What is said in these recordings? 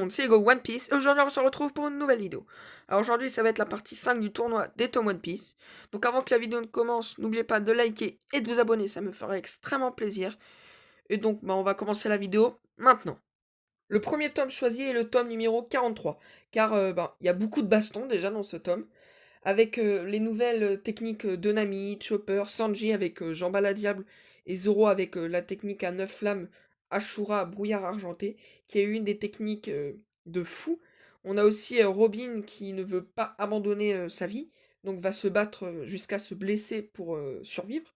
monde, c'est Hugo One Piece, et aujourd'hui on se retrouve pour une nouvelle vidéo. Alors aujourd'hui ça va être la partie 5 du tournoi des tomes One Piece. Donc avant que la vidéo ne commence, n'oubliez pas de liker et de vous abonner, ça me ferait extrêmement plaisir. Et donc on va commencer la vidéo maintenant. Le premier tome choisi est le tome numéro 43, car il y a beaucoup de bastons déjà dans ce tome, avec les nouvelles techniques de Nami, Chopper, Sanji avec Jean Diable et Zoro avec la technique à 9 flammes, Ashura, brouillard argenté, qui est une des techniques de fou. On a aussi Robin qui ne veut pas abandonner sa vie, donc va se battre jusqu'à se blesser pour survivre.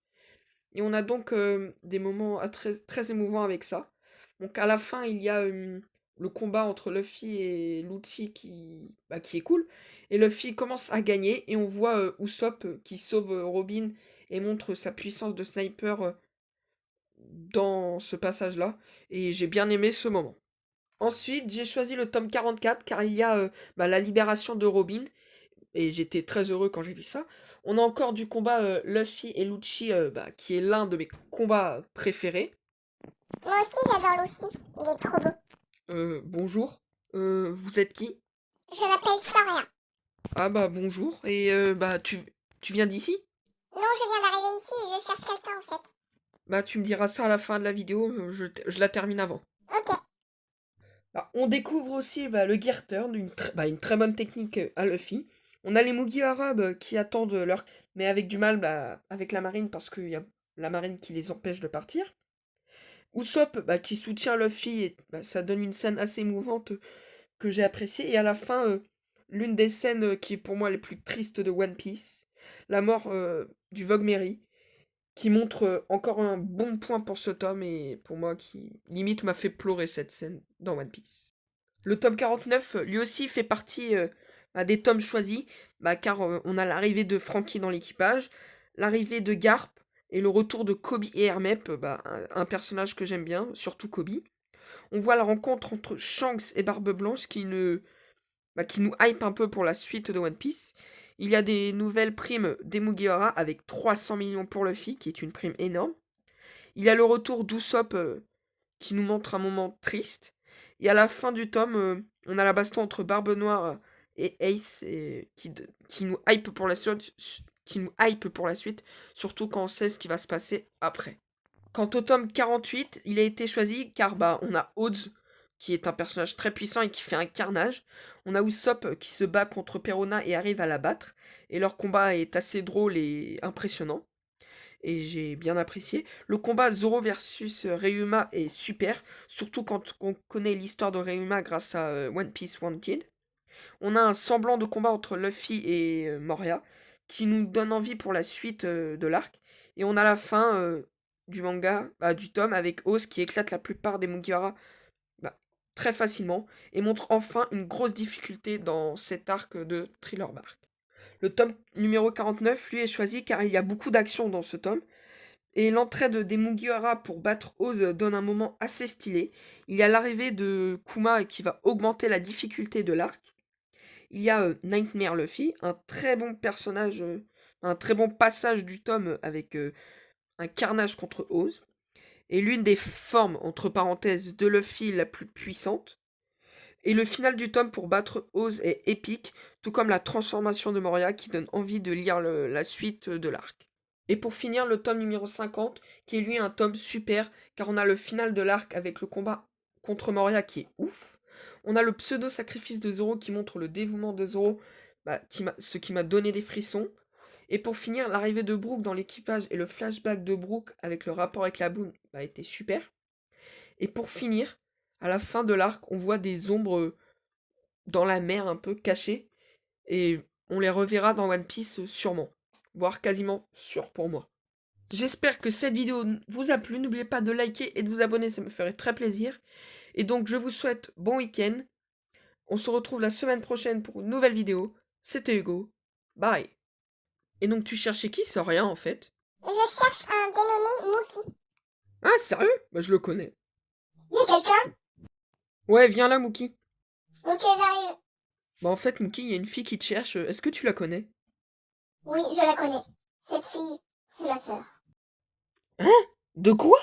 Et on a donc des moments très, très émouvants avec ça. Donc à la fin, il y a le combat entre Luffy et Lucci qui est cool. Et Luffy commence à gagner et on voit Usopp qui sauve Robin et montre sa puissance de sniper dans ce passage-là. Et j'ai bien aimé ce moment. Ensuite, j'ai choisi le tome 44 car il y a la libération de Robin. Et j'étais très heureux quand j'ai vu ça. On a encore du combat Luffy et Lucci, qui est l'un de mes combats préférés. Moi aussi, j'adore Luffy. Il est trop beau. Bonjour. Vous êtes qui? Je m'appelle Soria. Ah bah bonjour. Et tu viens d'ici? Non, je viens d'arriver ici et je cherche quelqu'un en fait. Bah tu me diras ça à la fin de la vidéo, je la termine avant. Ok. On découvre aussi le Gear Turn, une très bonne technique à Luffy. On a les Mugiwara qui attendent leur... mais avec du mal avec la marine parce qu'il y a la marine qui les empêche de partir. Usopp qui soutient Luffy et ça donne une scène assez émouvante que j'ai appréciée. Et à la fin, l'une des scènes qui est pour moi les plus tristes de One Piece, la mort du Vogue Mary, qui montre encore un bon point pour ce tome et pour moi qui limite m'a fait pleurer cette scène dans One Piece. Le tome 49, lui aussi fait partie des tomes choisis, car on a l'arrivée de Franky dans l'équipage, l'arrivée de Garp, et le retour de Kobe et Hermep, un personnage que j'aime bien, surtout Kobe. On voit la rencontre entre Shanks et Barbe Blanche qui nous hype un peu pour la suite de One Piece. Il y a des nouvelles primes des Mugiwara avec 300 millions pour Luffy, qui est une prime énorme. Il y a le retour d'Usopp qui nous montre un moment triste. Et à la fin du tome, on a la baston entre Barbe Noire et Ace qui nous hype pour la suite, surtout quand on sait ce qui va se passer après. Quant au tome 48, il a été choisi car on a Oz qui est un personnage très puissant et qui fait un carnage. On a Usopp qui se bat contre Perona et arrive à la battre. Et leur combat est assez drôle et impressionnant. Et j'ai bien apprécié. Le combat Zoro versus Reuma est super, surtout quand on connaît l'histoire de Reuma grâce à One Piece Wanted. On a un semblant de combat entre Luffy et Moria qui nous donne envie pour la suite de l'arc. Et on a la fin du manga, du tome avec Oz qui éclate la plupart des Mugiwara bah, très facilement et montre enfin une grosse difficulté dans cet arc de Thriller Bark. Le tome numéro 49, lui, est choisi car il y a beaucoup d'action dans ce tome. Et l'entraide des Mugiwara pour battre Oz donne un moment assez stylé. Il y a l'arrivée de Kuma qui va augmenter la difficulté de l'arc. Il y a Nightmare Luffy, un très bon personnage, un très bon passage du tome avec un carnage contre Oz. Et l'une des formes, entre parenthèses, de Luffy la plus puissante. Et le final du tome pour battre Oz est épique, tout comme la transformation de Moria qui donne envie de lire la suite de l'arc. Et pour finir, le tome numéro 50, qui est lui un tome super, car on a le final de l'arc avec le combat contre Moria qui est ouf. On a le pseudo-sacrifice de Zoro qui montre le dévouement de Zoro, ce qui m'a donné des frissons. Et pour finir, l'arrivée de Brook dans l'équipage et le flashback de Brook avec le rapport avec la boune était super. Et pour finir, à la fin de l'arc, on voit des ombres dans la mer un peu cachées. Et on les reverra dans One Piece sûrement. Voire quasiment sûr pour moi. J'espère que cette vidéo vous a plu. N'oubliez pas de liker et de vous abonner, ça me ferait très plaisir. Et donc je vous souhaite bon week-end. On se retrouve la semaine prochaine pour une nouvelle vidéo. C'était Hugo. Bye. Et donc tu cherchais qui? C'est rien en fait. Je cherche un dénommé Mookie. Ah sérieux? Je le connais. Y'a quelqu'un? Ouais, viens là Mookie. Ok, j'arrive. En fait Mookie, il y a une fille qui te cherche. Est-ce que tu la connais? Oui, je la connais. Cette fille, c'est ma sœur. Hein? De quoi?